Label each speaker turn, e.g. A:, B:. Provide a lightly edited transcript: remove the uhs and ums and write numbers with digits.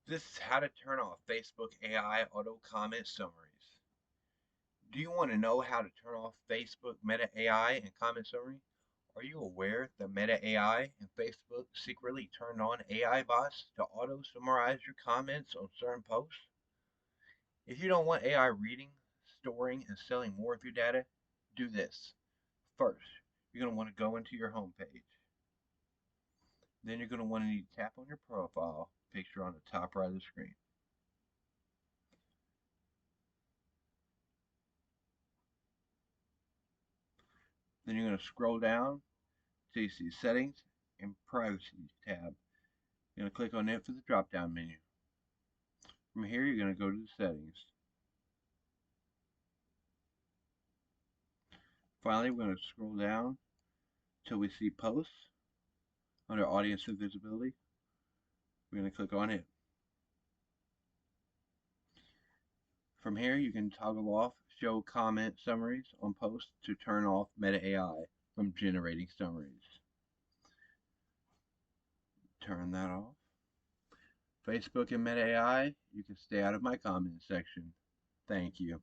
A: This is how to turn off Facebook AI auto comment summaries. Do you want to know how to turn off Facebook Meta AI and comment summary? Are you aware that Meta AI and Facebook secretly turned on AI bots to auto summarize your comments on certain posts? If you don't want AI reading, storing, and selling more of your data, do this. First, you're going to want to go into your home page. Then you're going to want to need to tap on your profile picture on the top right of the screen. Then you're going to scroll down till you see Settings and Privacy tab. You're going to click on it for the drop-down menu. From here, you're going to go to the Settings. Finally, we're going to scroll down till we see Posts. Under Audience and Visibility, we're going to click on it. From here, you can toggle off Show Comment Summaries on posts to turn off Meta AI from generating summaries. Turn that off. Facebook and Meta AI, you can stay out of my comment section. Thank you.